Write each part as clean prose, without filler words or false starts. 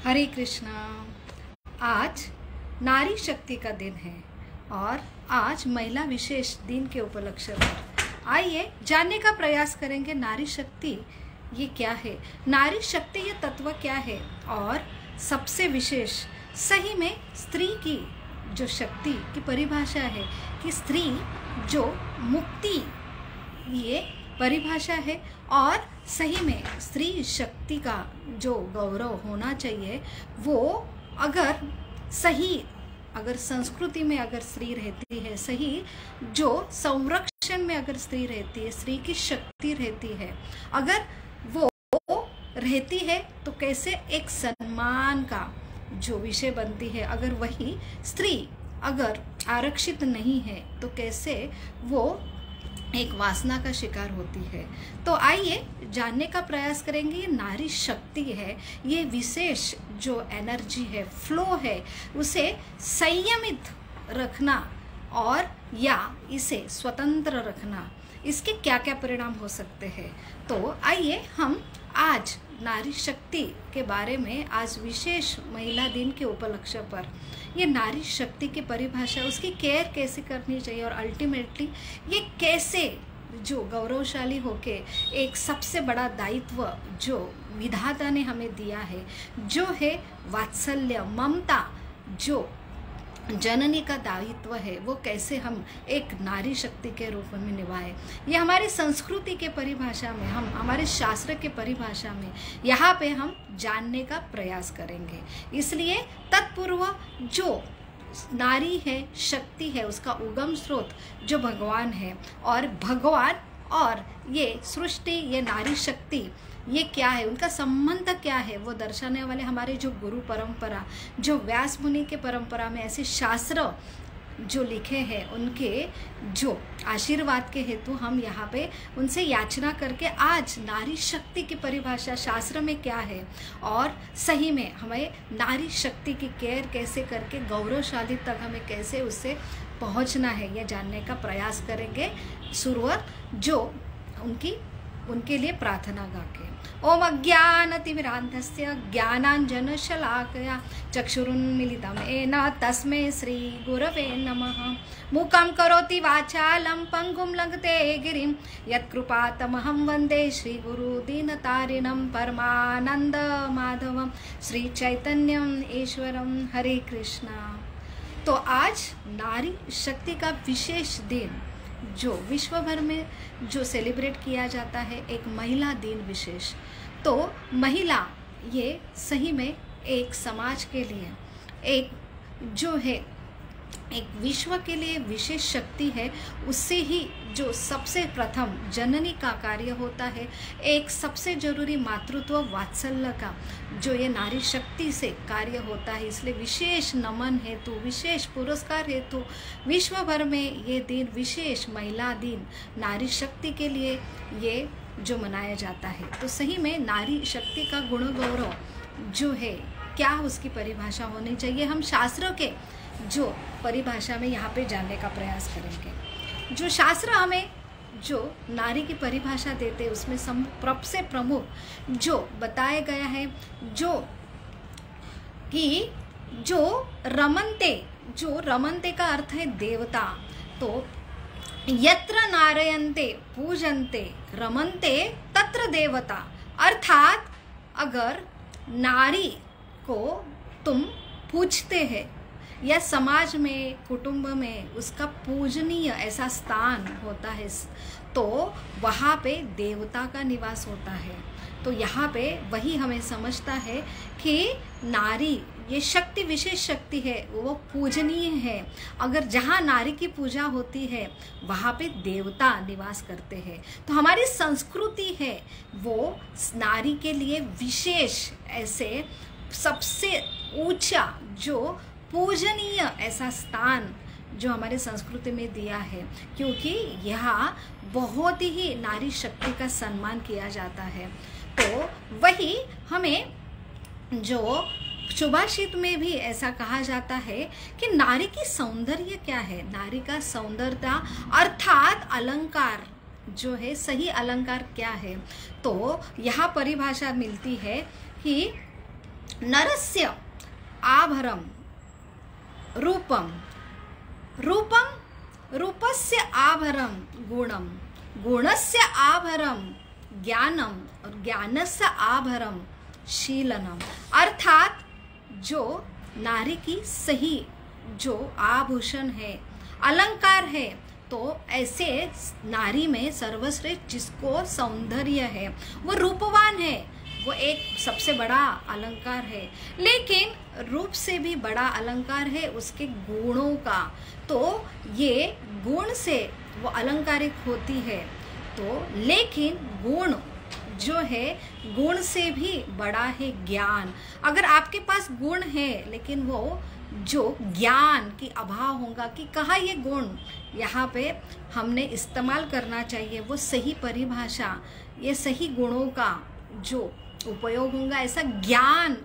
हरे कृष्णा। आज नारी शक्ति का दिन है और आज महिला विशेष दिन के उपलक्ष्य पर आइए जानने का प्रयास करेंगे नारी शक्ति ये क्या है, नारी शक्ति ये तत्व क्या है और सबसे विशेष सही में स्त्री की जो शक्ति की परिभाषा है कि स्त्री जो मुक्ति ये परिभाषा है और सही में स्त्री शक्ति का जो गौरव होना चाहिए वो अगर संस्कृति में अगर स्त्री रहती है, सही जो संरक्षण में अगर स्त्री रहती है, स्त्री की शक्ति रहती है, अगर वो रहती है तो कैसे एक सम्मान का जो विषय बनती है। अगर वही स्त्री अगर आरक्षित नहीं है तो कैसे वो एक वासना का शिकार होती है। तो आइए जानने का प्रयास करेंगे ये नारी शक्ति है, ये विशेष जो एनर्जी है, फ्लो है, उसे संयमित रखना और या इसे स्वतंत्र रखना, इसके क्या क्या परिणाम हो सकते हैं। तो आइए हम आज नारी शक्ति के बारे में आज विशेष महिला दिन के उपलक्ष्य पर ये नारी शक्ति की परिभाषा, उसकी केयर कैसे करनी चाहिए और अल्टीमेटली ये कैसे जो गौरवशाली होके एक सबसे बड़ा दायित्व जो विधाता ने हमें दिया है, जो है वात्सल्य ममता, जो जननी का दायित्व है, वो कैसे हम एक नारी शक्ति के रूप में निभाए। ये हमारी संस्कृति के परिभाषा में, हम हमारे शास्त्र के परिभाषा में यहाँ पे हम जानने का प्रयास करेंगे। इसलिए तत्पूर्व जो नारी है, शक्ति है, उसका उगम स्रोत जो भगवान है और भगवान और ये सृष्टि, ये नारी शक्ति ये क्या है, उनका संबंध क्या है, वो दर्शाने वाले हमारे जो गुरु परंपरा, जो व्यास मुनि के परंपरा में ऐसे शास्त्र जो लिखे हैं, उनके जो आशीर्वाद के हेतु हम यहाँ पे उनसे याचना करके आज नारी शक्ति की परिभाषा शास्त्र में क्या है और सही में हमें नारी शक्ति की केयर कैसे करके गौरवशाली तक हमें कैसे उससे पहुँचना है, यह जानने का प्रयास करेंगे। शुरुआत जो उनके लिए प्रार्थना गा के। ओम अज्ञानतिमिरान्धस्य ज्ञानाञ्जनशलाकया चक्षुरुन्मीलितं येन तस्मै श्री गुरवे नमः। मूकं करोति वाचालं पंगुं लंघते गिरिं यत्कृपातमहं वन्दे श्रीगुरुदीनतारिणं परमानंद माधवं श्री चैतन्यम ईश्वरम। हरे कृष्णा। तो आज नारी शक्ति का विशेष दिन जो विश्व भर में जो सेलिब्रेट किया जाता है, एक महिला दिन विशेष। तो महिला ये सही में एक समाज के लिए एक जो है एक विश्व के लिए विशेष शक्ति है। उससे ही जो सबसे प्रथम जननी का कार्य होता है, एक सबसे जरूरी मातृत्व वात्सल्य का जो ये नारी शक्ति से कार्य होता है। इसलिए विशेष नमन हेतु, विशेष पुरस्कार हेतु विश्व भर में ये दिन विशेष महिला दिन नारी शक्ति के लिए ये जो मनाया जाता है। तो सही में नारी शक्ति का गुण गौरव जो है क्या उसकी परिभाषा होनी चाहिए, हम शास्त्रों के जो परिभाषा में यहाँ पे जानने का प्रयास करेंगे। जो शास्त्र हमें जो नारी की परिभाषा देते हैं उसमें सबसे प्रमुख जो बताया गया है जो कि जो रमन्ते का अर्थ है देवता। तो यत्र नारयन्ते पूजन्ते रमन्ते तत्र देवता, अर्थात अगर नारी को तुम पूजते हैं या समाज में कुटुंब में उसका पूजनीय ऐसा स्थान होता है तो वहाँ पे देवता का निवास होता है। तो यहाँ पे वही हमें समझता है कि नारी ये शक्ति विशेष शक्ति है, वो पूजनीय है। अगर जहाँ नारी की पूजा होती है वहाँ पे देवता निवास करते हैं। तो हमारी संस्कृति है वो नारी के लिए विशेष ऐसे सबसे ऊंचा जो पूजनीय ऐसा स्थान जो हमारे संस्कृति में दिया है, क्योंकि यहाँ बहुत ही नारी शक्ति का सम्मान किया जाता है। तो वही हमें जो सुभाषित में भी ऐसा कहा जाता है कि नारी की सौंदर्य क्या है, नारी का सौंदर्यता अर्थात अलंकार जो है, सही अलंकार क्या है। तो यहाँ परिभाषा मिलती है कि नरस्य आभरम रूपम, रूपम रूपस्य आभरम गुणम, गुणस्य आभरम ज्ञानम और ज्ञानस्य आभरम शीलनम। अर्थात जो नारी की सही जो आभूषण है, अलंकार है, तो ऐसे नारी में सर्वश्रेष्ठ जिसको सौंदर्य है, वो रूपवान है, वो एक सबसे बड़ा अलंकार है। लेकिन रूप से भी बड़ा अलंकार है उसके गुणों का, तो ये गुण से वो अलंकारिक होती है। तो लेकिन गुण जो है, गुण से भी बड़ा है ज्ञान। अगर आपके पास गुण है लेकिन वो जो ज्ञान की अभाव होगा कि कहाँ ये गुण यहाँ पे हमने इस्तेमाल करना चाहिए, वो सही परिभाषा, ये सही गुणों का जो उपयोग होगा, ऐसा ज्ञान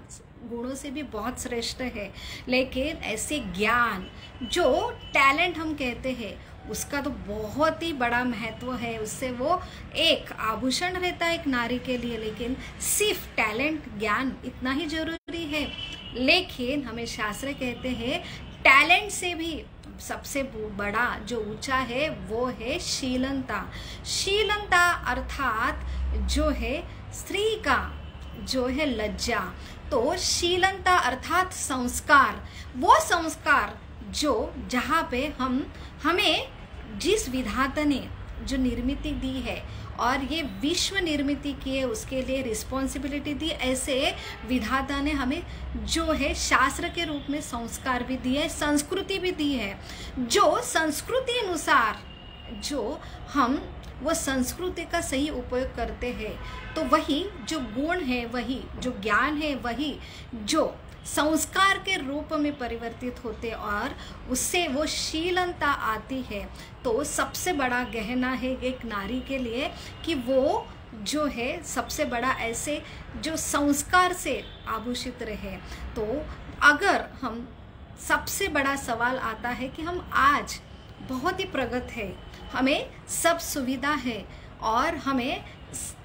गुणों से भी बहुत श्रेष्ठ है। लेकिन ऐसे ज्ञान जो टैलेंट हम कहते हैं उसका तो बहुत ही बड़ा महत्व है, उससे वो एक आभूषण रहता है एक नारी के लिए। लेकिन सिर्फ टैलेंट ज्ञान इतना ही जरूरी है, लेकिन हमें शास्त्र कहते हैं टैलेंट से भी सबसे बड़ा जो ऊंचा है वो है शीलनता। शीलनता अर्थात जो है स्त्री का जो है लज्जा। तो शीलनता अर्थात संस्कार, वो संस्कार जो जहाँ पे हमें जिस विधाता ने जो निर्मिति दी है और ये विश्व निर्मिति की है, उसके लिए रिस्पॉन्सिबिलिटी दी, ऐसे विधाता ने हमें जो है शास्त्र के रूप में संस्कार भी दिए है, संस्कृति भी दी है। जो संस्कृति अनुसार जो हम वो संस्कृति का सही उपयोग करते हैं, तो वही जो गुण है, वही जो ज्ञान है, वही जो संस्कार के रूप में परिवर्तित होते और उससे वो शीलनता आती है। तो सबसे बड़ा गहना है एक नारी के लिए कि वो जो है सबसे बड़ा ऐसे जो संस्कार से आभूषित रहे। तो अगर हम सबसे बड़ा सवाल आता है कि हम आज बहुत ही प्रगत है, हमें सब सुविधा है और हमें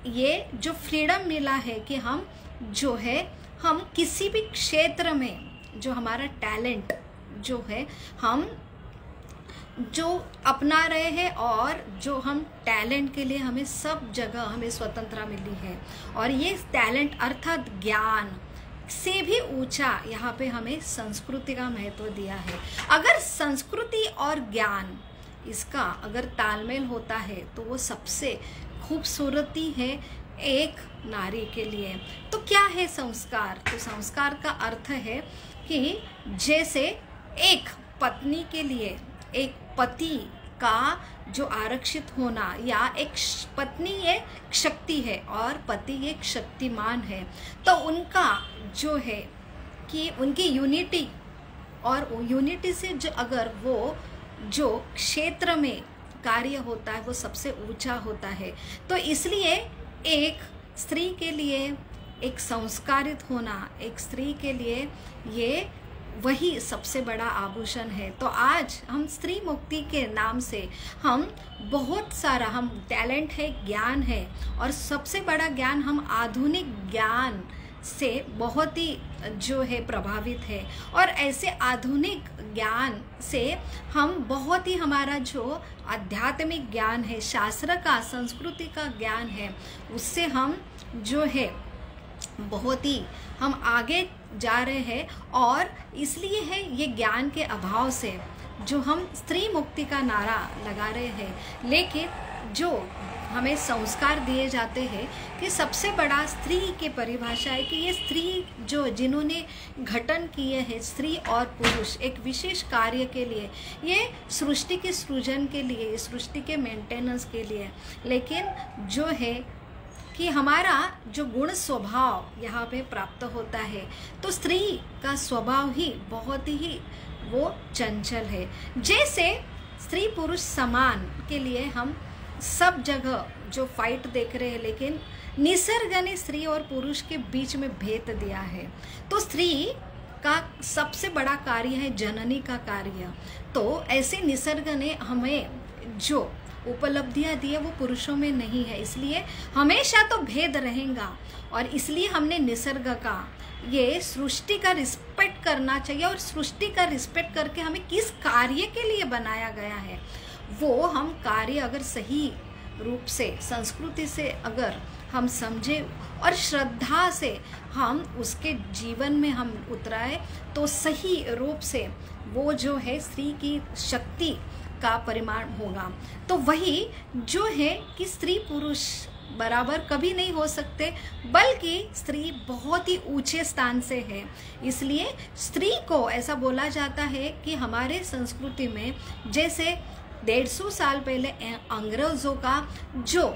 ये जो फ्रीडम मिला है कि हम जो है हम किसी भी क्षेत्र में जो हमारा टैलेंट जो है हम जो अपना रहे हैं और जो हम टैलेंट के लिए हमें सब जगह हमें स्वतंत्रता मिली है। और ये टैलेंट अर्थात ज्ञान से भी ऊंचा यहाँ पे हमें संस्कृति का महत्व दिया है। अगर संस्कृति और ज्ञान इसका अगर तालमेल होता है तो वो सबसे खूबसूरती है एक नारी के लिए। तो क्या है संस्कार? तो संस्कार का अर्थ है कि जैसे एक पत्नी के लिए एक पति का जो आरक्षित होना, या एक पत्नी एक शक्ति है और पति एक शक्तिमान है, तो उनका जो है कि उनकी यूनिटी, और यूनिटी से जो अगर वो जो क्षेत्र में कार्य होता है वो सबसे ऊंचा होता है। तो इसलिए एक स्त्री के लिए एक संस्कारित होना, एक स्त्री के लिए ये वही सबसे बड़ा आभूषण है। तो आज हम स्त्री मुक्ति के नाम से हम बहुत सारा हम टैलेंट है, ज्ञान है, और सबसे बड़ा ज्ञान हम आधुनिक ज्ञान से बहुत ही जो है प्रभावित है। और ऐसे आधुनिक ज्ञान से हम बहुत ही हमारा जो आध्यात्मिक ज्ञान है, शास्त्र का, संस्कृति का ज्ञान है, उससे हम जो है बहुत ही हम आगे जा रहे हैं। और इसलिए है ये ज्ञान के अभाव से जो हम स्त्री मुक्ति का नारा लगा रहे हैं, लेकिन जो हमें संस्कार दिए जाते हैं कि सबसे बड़ा स्त्री की परिभाषा है कि ये स्त्री जो जिन्होंने गठन किए हैं, स्त्री और पुरुष एक विशेष कार्य के लिए, ये सृष्टि के सृजन के लिए, सृष्टि के मेंटेनेंस के लिए, लेकिन जो है कि हमारा जो गुण स्वभाव यहाँ पे प्राप्त होता है, तो स्त्री का स्वभाव ही बहुत ही वो चंचल है। जैसे स्त्री पुरुष समान के लिए हम सब जगह जो फाइट देख रहे हैं, लेकिन निसर्ग ने स्त्री और पुरुष के बीच में भेद दिया है। तो स्त्री का सबसे बड़ा कार्य है जननी का कार्य। तो ऐसे निसर्ग ने हमें जो उपलब्धियां दी है वो पुरुषों में नहीं है, इसलिए हमेशा तो भेद रहेगा। और इसलिए हमने निसर्ग का ये सृष्टि का रिस्पेक्ट करना चाहिए, और सृष्टि का रिस्पेक्ट करके हमें किस कार्य के लिए बनाया गया है वो हम कार्य अगर सही रूप से संस्कृति से अगर हम समझे और श्रद्धा से हम उसके जीवन में हम उतराए तो सही रूप से वो जो है स्त्री की शक्ति का परिमाण होगा। तो वही जो है कि स्त्री पुरुष बराबर कभी नहीं हो सकते, बल्कि स्त्री बहुत ही ऊंचे स्थान से है। इसलिए स्त्री को ऐसा बोला जाता है कि हमारे संस्कृति में जैसे 150 साल पहले अंग्रेजों का जो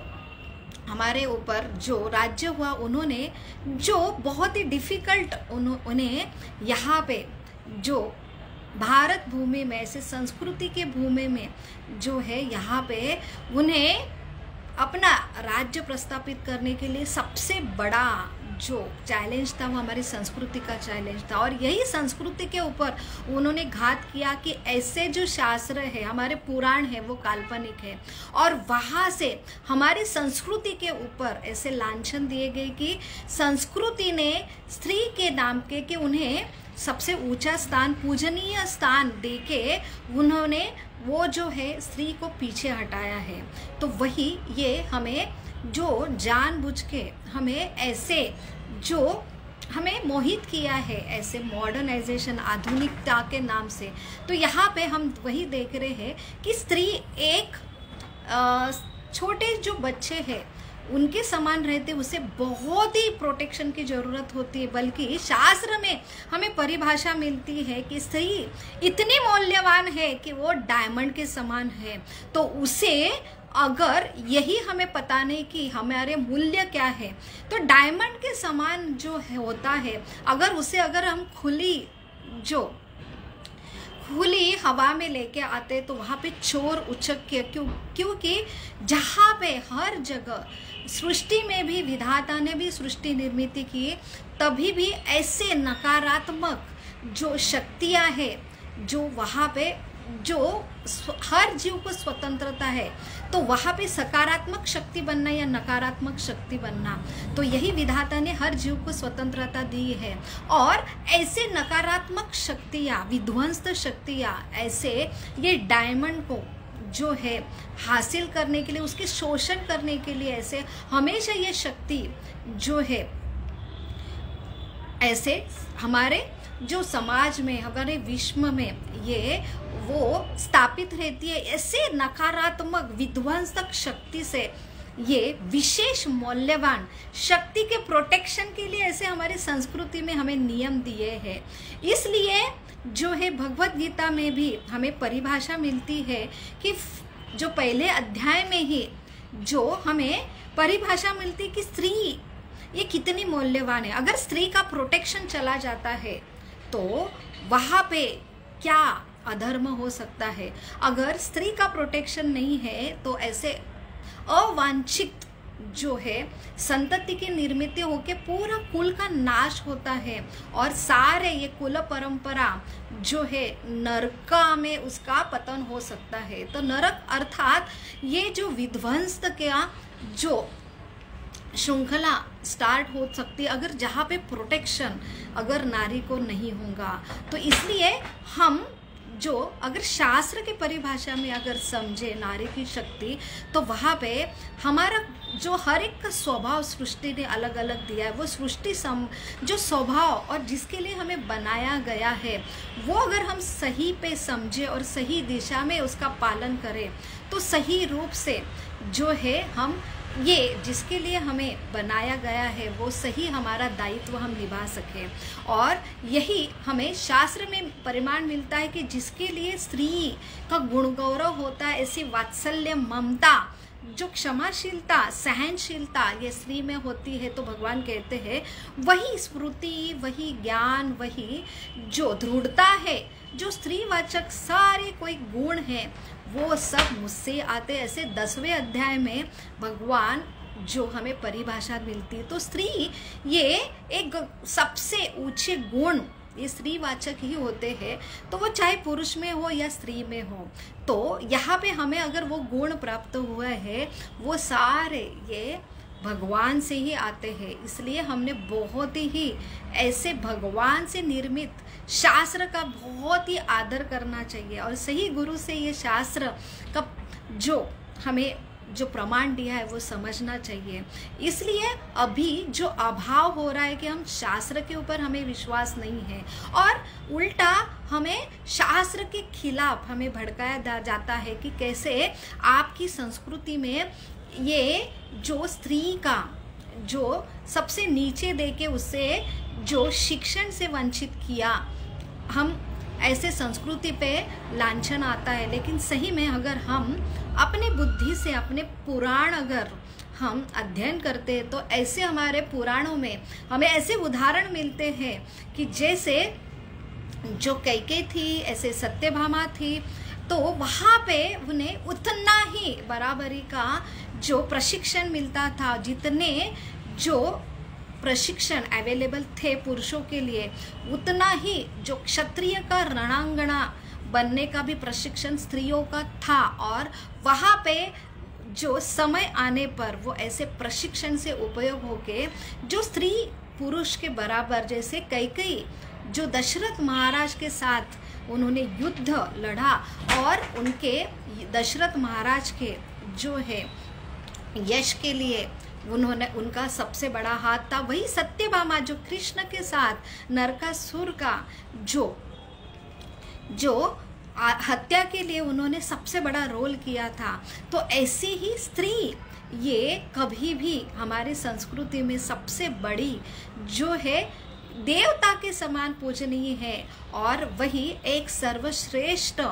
हमारे ऊपर जो राज्य हुआ, उन्होंने जो बहुत ही डिफिकल्ट उन्हें यहाँ पे जो भारत भूमि में ऐसे संस्कृति के भूमि में जो है यहाँ पे उन्हें अपना राज्य प्रस्थापित करने के लिए सबसे बड़ा जो चैलेंज था वो हमारी संस्कृति का चैलेंज था। और यही संस्कृति के ऊपर उन्होंने घात किया कि ऐसे जो शास्त्र है, हमारे पुराण है, वो काल्पनिक है, और वहाँ से हमारी संस्कृति के ऊपर ऐसे लांछन दिए गए कि संस्कृति ने स्त्री के नाम के कि उन्हें सबसे ऊंचा स्थान, पूजनीय स्थान देके उन्होंने वो जो है स्त्री को पीछे हटाया है। तो वही ये हमें जो जानबूझ के हमें ऐसे जो हमें मोहित किया है ऐसे मॉडर्नाइजेशन, आधुनिकता के नाम से, तो यहाँ पे हम वही देख रहे हैं कि स्त्री एक छोटे जो बच्चे हैं उनके समान रहते, उसे बहुत ही प्रोटेक्शन की ज़रूरत होती है। बल्कि शास्त्र में हमें परिभाषा मिलती है कि स्त्री इतनी मूल्यवान है कि वो डायमंड के समान है। तो उसे अगर यही हमें पता नहीं कि हमारे मूल्य क्या है, तो डायमंड के समान जो है होता है, अगर उसे अगर हम खुली हवा में लेके आते तो वहाँ पे चोर उचक के क्योंकि जहाँ पे हर जगह सृष्टि में भी विधाता ने भी सृष्टि निर्मित की, तभी भी ऐसे नकारात्मक जो शक्तियाँ है जो वहाँ पे जो हर जीव को स्वतंत्रता है, तो वहाँ पे सकारात्मक शक्ति बनना या नकारात्मक शक्ति बनना, तो यही विधाता ने हर जीव को स्वतंत्रता दी है। और ऐसे नकारात्मक शक्तियाँ, विध्वंस शक्तियाँ, ऐसे ये डायमंड को जो है हासिल करने के लिए, उसके शोषण करने के लिए, ऐसे हमेशा ये शक्ति जो है ऐसे हमारे जो समाज में, हमारे विश्व में ये वो स्थापित रहती है। ऐसे नकारात्मक विध्वंसक शक्ति से ये विशेष मूल्यवान शक्ति के प्रोटेक्शन के लिए ऐसे हमारी संस्कृति में हमें नियम दिए हैं। इसलिए जो है भगवत गीता में भी हमें परिभाषा मिलती है कि जो पहले अध्याय में ही जो हमें परिभाषा मिलती कि स्त्री ये कितनी मूल्यवान है। अगर स्त्री का प्रोटेक्शन चला जाता है तो वहाँ पे क्या अधर्म हो सकता है। अगर स्त्री का प्रोटेक्शन नहीं है तो ऐसे अवांछित जो है संतति की निर्मित होके पूरा कुल का नाश होता है, और सारे ये कुल परंपरा जो है नरका में उसका पतन हो सकता है। तो नरक अर्थात ये जो विध्वंस का जो श्रृंखला स्टार्ट हो सकती है अगर जहाँ पे प्रोटेक्शन अगर नारी को नहीं होगा। तो इसलिए हम जो अगर शास्त्र की परिभाषा में अगर समझे नारी की शक्ति, तो वहाँ पे हमारा जो हर एक का स्वभाव सृष्टि ने अलग अलग दिया है, वो सृष्टि जो स्वभाव और जिसके लिए हमें बनाया गया है वो अगर हम सही पे समझे और सही दिशा में उसका पालन करें, तो सही रूप से जो है हम ये जिसके लिए हमें बनाया गया है वो सही हमारा दायित्व हम निभा सकें। और यही हमें शास्त्र में परिमाण मिलता है कि जिसके लिए स्त्री का गुण गौरव होता है, ऐसी वात्सल्य, ममता, जो क्षमाशीलता, सहनशीलता ये स्त्री में होती है, तो भगवान कहते हैं वही स्मृति, वही ज्ञान, वही जो दृढ़ता है, जो स्त्रीवाचक सारे कोई गुण हैं वो सब मुझसे आते। ऐसे 10वें अध्याय में भगवान जो हमें परिभाषा मिलती है, तो स्त्री ये एक सबसे ऊंचे गुण ये स्त्रीवाचक ही होते हैं, तो वो चाहे पुरुष में हो या स्त्री में हो। तो यहाँ पे हमें अगर वो गुण प्राप्त हुआ है वो सारे ये भगवान से ही आते हैं। इसलिए हमने बहुत ही ऐसे भगवान से निर्मित शास्त्र का बहुत ही आदर करना चाहिए और सही गुरु से ये शास्त्र का जो हमें जो प्रमाण दिया है वो समझना चाहिए। इसलिए अभी जो अभाव हो रहा है कि हम शास्त्र के ऊपर हमें विश्वास नहीं है और उल्टा हमें शास्त्र के खिलाफ हमें भड़काया जाता है कि कैसे आपकी संस्कृति में ये जो स्त्री का जो सबसे नीचे देके उसे जो शिक्षण से वंचित किया, हम ऐसे संस्कृति पे लांछन आता है। लेकिन सही में अगर हम अपने बुद्धि से अपने पुराण अगर हम अध्ययन करते हैं तो ऐसे हमारे पुराणों में हमें ऐसे उदाहरण मिलते हैं कि जैसे जो कैकेयी थी, ऐसे सत्यभामा थी, तो वहाँ पे उन्हें उतना ही बराबरी का जो प्रशिक्षण मिलता था, जितने जो प्रशिक्षण अवेलेबल थे पुरुषों के लिए, उतना ही जो क्षत्रिय का रणांगना बनने का भी प्रशिक्षण स्त्रियों का था। और वहाँ पे जो समय आने पर वो ऐसे प्रशिक्षण से उपयोग होके जो स्त्री पुरुष के बराबर, जैसे कैकेयी जो दशरथ महाराज के साथ उन्होंने युद्ध लड़ा और उनके दशरथ महाराज के जो है यश के लिए उन्होंने उनका सबसे बड़ा हाथ था। वही सत्यभामा जो कृष्ण के साथ नरकासुर का जो हत्या के लिए उन्होंने सबसे बड़ा रोल किया था। तो ऐसी ही स्त्री ये कभी भी हमारे संस्कृति में सबसे बड़ी जो है देवता के समान पूजनीय है और वही एक सर्वश्रेष्ठ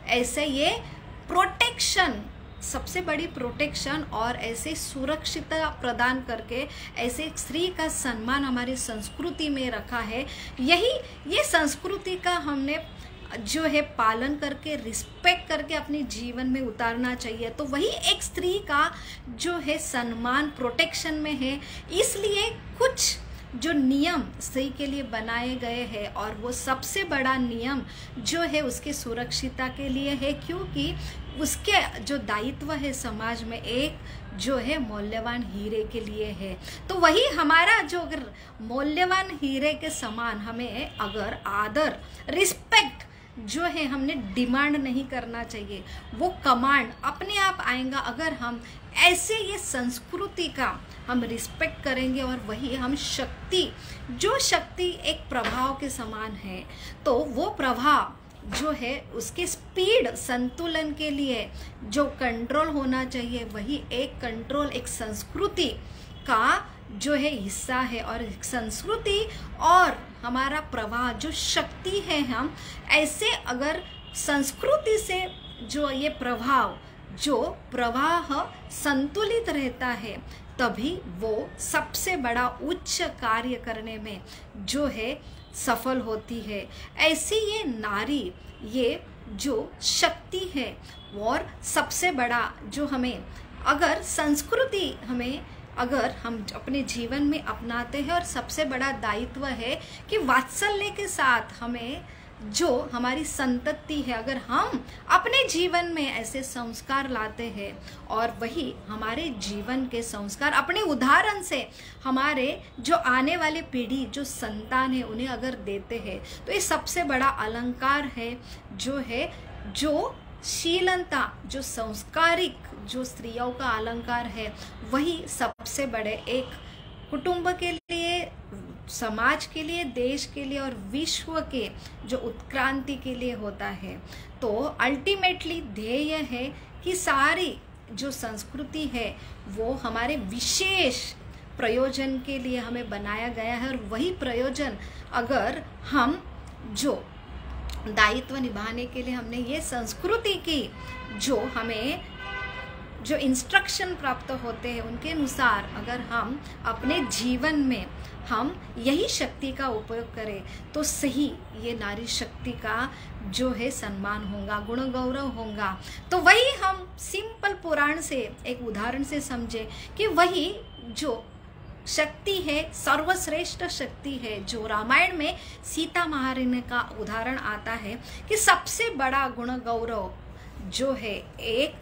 ऐसे ये प्रोटेक्शन, सबसे बड़ी प्रोटेक्शन और ऐसे सुरक्षितता प्रदान करके ऐसे स्त्री का सम्मान हमारी संस्कृति में रखा है। यही ये संस्कृति का हमने जो है पालन करके रिस्पेक्ट करके अपने जीवन में उतारना चाहिए। तो वही एक स्त्री का जो है सम्मान प्रोटेक्शन में है। इसलिए कुछ जो नियम स्त्री के लिए बनाए गए हैं और वो सबसे बड़ा नियम जो है उसके सुरक्षितता के लिए है, क्योंकि उसके जो दायित्व है समाज में एक जो है मूल्यवान हीरे के लिए है। तो वही हमारा जो अगर मूल्यवान हीरे के समान हमें अगर आदर रिस्पेक्ट जो है हमने डिमांड नहीं करना चाहिए, वो कमांड अपने आप आएगा अगर हम ऐसे ये संस्कृति का हम रिस्पेक्ट करेंगे। और वही हम शक्ति, जो शक्ति एक प्रभाव के समान है, तो वो प्रभाव जो है उसके स्पीड संतुलन के लिए जो कंट्रोल होना चाहिए, वही एक कंट्रोल एक संस्कृति का जो है हिस्सा है। और संस्कृति और हमारा प्रवाह जो शक्ति है, हम ऐसे अगर संस्कृति से जो ये प्रवाह संतुलित रहता है, तभी वो सबसे बड़ा उच्च कार्य करने में जो है सफल होती है। ऐसी ये नारी, ये जो शक्ति है और सबसे बड़ा जो हमें अगर संस्कृति हमें अगर हम अपने जीवन में अपनाते हैं, और सबसे बड़ा दायित्व है कि वात्सल्य के साथ हमें जो हमारी संतति है, अगर हम अपने जीवन में ऐसे संस्कार लाते हैं और वही हमारे जीवन के संस्कार अपने उदाहरण से हमारे जो आने वाले पीढ़ी जो संतान है उन्हें अगर देते हैं, तो ये सबसे बड़ा अलंकार है जो है जो शीलता, जो संस्कारिक जो स्त्रियों का अलंकार है, वही सबसे बड़े एक कुटुंब के लिए, समाज के लिए, देश के लिए और विश्व के जो उत्क्रांति के लिए होता है। तो अल्टीमेटली ध्येय है कि सारी जो संस्कृति है वो हमारे विशेष प्रयोजन के लिए हमें बनाया गया है, और वही प्रयोजन अगर हम जो दायित्व निभाने के लिए हमने ये संस्कृति की जो हमें जो इंस्ट्रक्शन प्राप्त होते हैं उनके अनुसार अगर हम अपने जीवन में हम यही शक्ति का उपयोग करें, तो सही ये नारी शक्ति का जो है सम्मान होगा, गुण गौरव होगा। तो वही हम सिंपल पुराण से एक उदाहरण से समझे कि वही जो शक्ति है सर्वश्रेष्ठ शक्ति है, जो रामायण में सीता महारानी का उदाहरण आता है कि सबसे बड़ा गुण गौरव जो है एक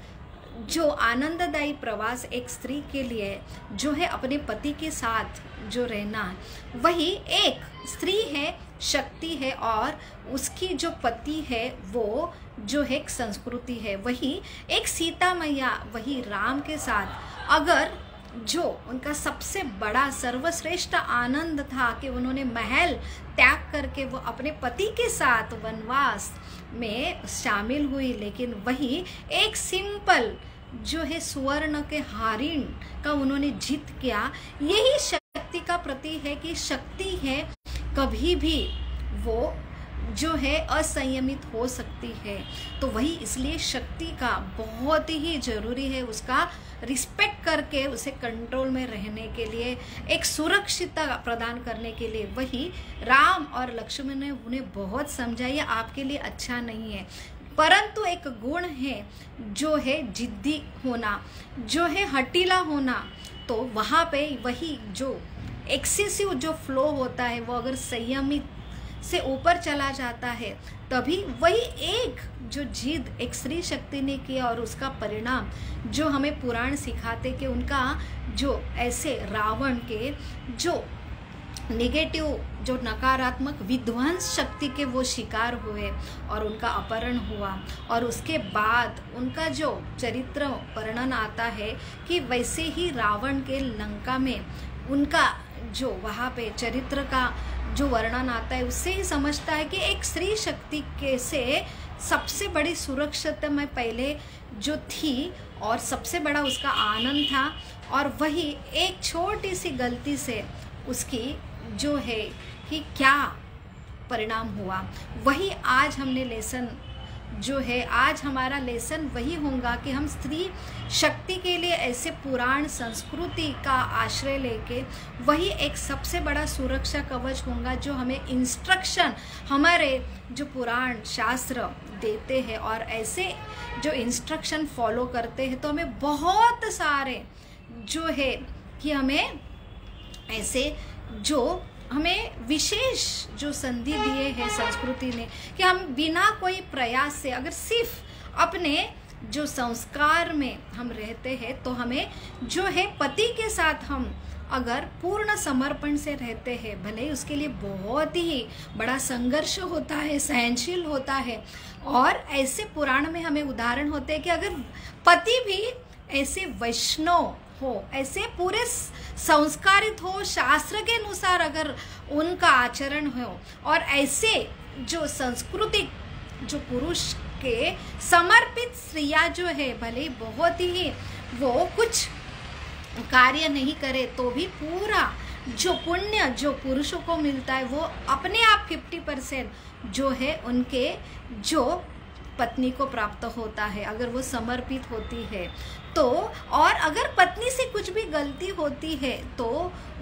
जो आनंददायी प्रवास एक स्त्री के लिए जो है अपने पति के साथ जो रहना, वही एक स्त्री है, शक्ति है, और उसकी जो पति है वो जो है एक संस्कृति है। वही एक सीता मैया, वही राम के साथ अगर जो उनका सबसे बड़ा सर्वश्रेष्ठ आनंद था कि उन्होंने महल त्याग करके वो अपने पति के साथ वनवास में शामिल हुई, लेकिन वही एक सिंपल जो है स्वर्ण के हरिण का उन्होंने जीत किया। यही शक्ति का प्रतीक है कि शक्ति है कभी भी वो जो है असंयमित हो सकती है। तो वही इसलिए शक्ति का बहुत ही जरूरी है उसका रिस्पेक्ट करके उसे कंट्रोल में रहने के लिए, एक सुरक्षितता प्रदान करने के लिए। वही राम और लक्ष्मण ने उन्हें बहुत समझाया, आपके लिए अच्छा नहीं है, परंतु एक गुण है जो है जिद्दी होना, जो है हटीला होना। तो वहाँ पे वही जो एक्सेसिव जो फ्लो होता है वो अगर संयमित से ऊपर चला जाता है, तभी वही एक जो जिद एक स्त्री शक्ति ने किया और उसका परिणाम जो हमें पुराण सिखाते कि उनका जो ऐसे रावण के जो नेगेटिव जो नकारात्मक विध्वंस शक्ति के वो शिकार हुए और उनका अपहरण हुआ। और उसके बाद उनका जो चरित्र वर्णन आता है कि वैसे ही रावण के लंका में उनका जो वहाँ पे चरित्र का जो वर्णन आता है, उससे ही समझता है कि एक स्त्री शक्ति के से सबसे बड़ी सुरक्षित में पहले जो थी और सबसे बड़ा उसका आनंद था, और वही एक छोटी सी गलती से उसकी जो है कि क्या परिणाम हुआ। वही आज हमने लेसन जो है, आज हमारा लेसन वही होगा कि हम स्त्री शक्ति के लिए ऐसे पुराण संस्कृति का आश्रय लेके वही एक सबसे बड़ा सुरक्षा कवच होगा जो हमें इंस्ट्रक्शन हमारे जो पुराण शास्त्र देते हैं, और ऐसे जो इंस्ट्रक्शन फॉलो करते हैं तो हमें बहुत सारे जो है कि हमें ऐसे जो हमें विशेष जो संधि दिए हैं संस्कृति ने कि हम बिना कोई प्रयास से अगर सिर्फ अपने जो संस्कार में हम रहते हैं तो हमें जो है पति के साथ हम अगर पूर्ण समर्पण से रहते हैं, भले ही उसके लिए बहुत ही बड़ा संघर्ष होता है, सहनशील होता है। और ऐसे पुराण में हमें उदाहरण होते हैं कि अगर पति भी ऐसे वैष्णव हो, ऐसे पूरे संस्कारित हो, शास्त्र के अनुसार अगर उनका आचरण हो, और ऐसे जो सांस्कृतिक जो पुरुष के समर्पित स्त्रियां जो है, भले बहुत ही वो कुछ कार्य नहीं करे तो भी पूरा जो पुण्य जो पुरुषों को मिलता है वो अपने आप 50% जो है उनके जो पत्नी को प्राप्त होता है अगर वो समर्पित होती है तो। और अगर पत्नी से कुछ भी गलती होती है तो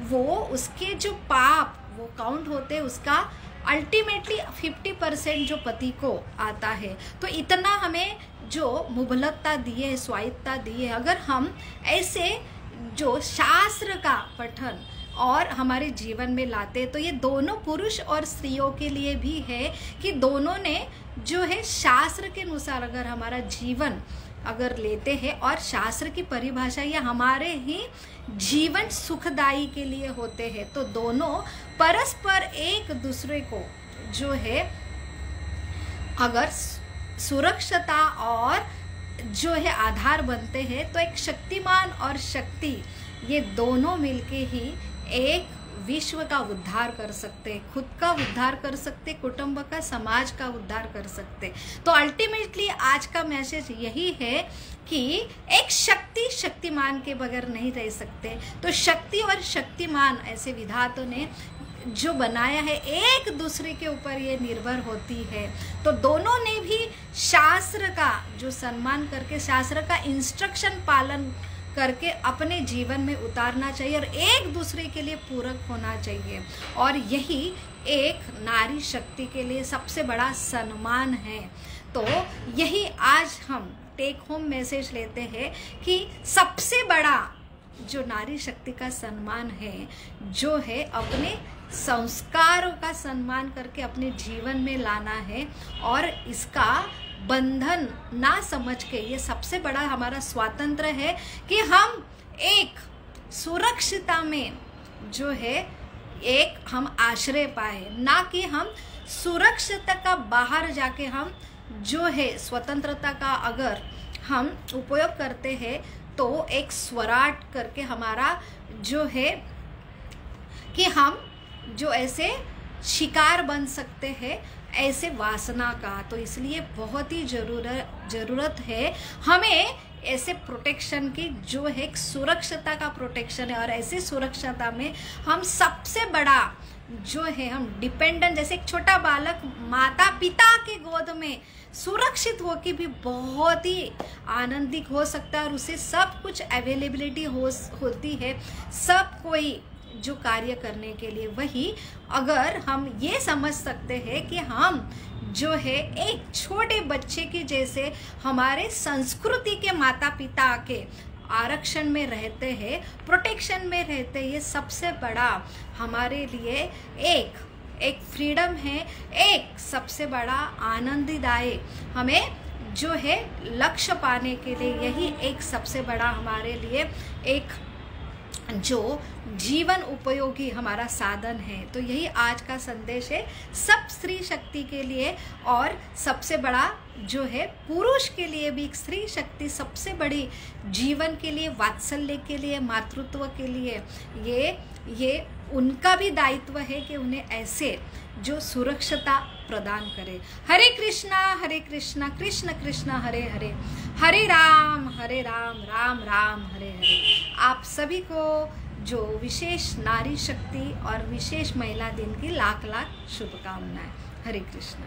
वो उसके जो पाप वो काउंट होते हैं, उसका अल्टीमेटली 50% जो पति को आता है। तो इतना हमें जो मुबलकता दी है, स्वायत्ता दी है, अगर हम ऐसे जो शास्त्र का पठन और हमारे जीवन में लाते तो ये दोनों पुरुष और स्त्रियों के लिए भी है कि दोनों ने जो है शास्त्र के अनुसार अगर हमारा जीवन अगर लेते हैं, और शास्त्र की परिभाषा ये हमारे ही जीवन सुखदायी के लिए होते हैं, तो दोनों परस्पर एक दूसरे को जो है अगर सुरक्षता और जो है आधार बनते हैं तो एक शक्तिमान और शक्ति ये दोनों मिलके ही एक विश्व का उद्धार कर सकते, खुद का उद्धार कर सकते, कुटुंब का, समाज का उद्धार कर सकते। तो अल्टीमेटली आज का मैसेज यही है कि एक शक्ति शक्तिमान के बगैर नहीं रह सकते। तो शक्ति और शक्तिमान ऐसे विधातों ने जो बनाया है एक दूसरे के ऊपर ये निर्भर होती है। तो दोनों ने भी शास्त्र का जो सम्मान करके शास्त्र का इंस्ट्रक्शन पालन करके अपने जीवन में उतारना चाहिए और एक दूसरे के लिए पूरक होना चाहिए। और यही एक नारी शक्ति के लिए सबसे बड़ा सम्मान है। तो यही आज हम टेक होम मैसेज लेते हैं कि सबसे बड़ा जो नारी शक्ति का सम्मान है जो है अपने संस्कारों का सम्मान करके अपने जीवन में लाना है, और इसका बंधन ना समझ के, ये सबसे बड़ा हमारा स्वातंत्र्य है कि हम एक सुरक्षिता में जो है एक हम आश्रय पाए, ना कि हम सुरक्षिता का बाहर जाके हम जो है स्वतंत्रता का अगर हम उपयोग करते हैं तो एक स्वराट करके हमारा जो है कि हम जो ऐसे शिकार बन सकते हैं ऐसे वासना का। तो इसलिए बहुत ही ज़रूरत है हमें ऐसे प्रोटेक्शन की, जो है एक सुरक्षता का प्रोटेक्शन है। और ऐसे सुरक्षता में हम सबसे बड़ा जो है हम डिपेंडेंट, जैसे एक छोटा बालक माता पिता के गोद में सुरक्षित होकर भी बहुत ही आनंदित हो सकता है और उसे सब कुछ अवेलेबिलिटी होती है, सब कोई जो कार्य करने के लिए। वही अगर हम ये समझ सकते हैं कि हम जो है एक छोटे बच्चे के जैसे हमारे संस्कृति के माता पिता के आरक्षण में रहते हैं, प्रोटेक्शन में रहते हैं, ये सबसे बड़ा हमारे लिए एक फ्रीडम है, एक सबसे बड़ा आनंददायक हमें जो है लक्ष्य पाने के लिए यही एक सबसे बड़ा हमारे लिए एक जो जीवन उपयोगी हमारा साधन है। तो यही आज का संदेश है सब स्त्री शक्ति के लिए, और सबसे बड़ा जो है पुरुष के लिए भी स्त्री शक्ति सबसे बड़ी जीवन के लिए, वात्सल्य के लिए, मातृत्व के लिए ये उनका भी दायित्व है कि उन्हें ऐसे जो सुरक्षता प्रदान करे। हरे कृष्णा कृष्ण कृष्ण हरे हरे, हरे राम राम राम हरे हरे। आप सभी को जो विशेष नारी शक्ति और विशेष महिला दिन की लाख लाख शुभकामनाएं। हरे कृष्णा।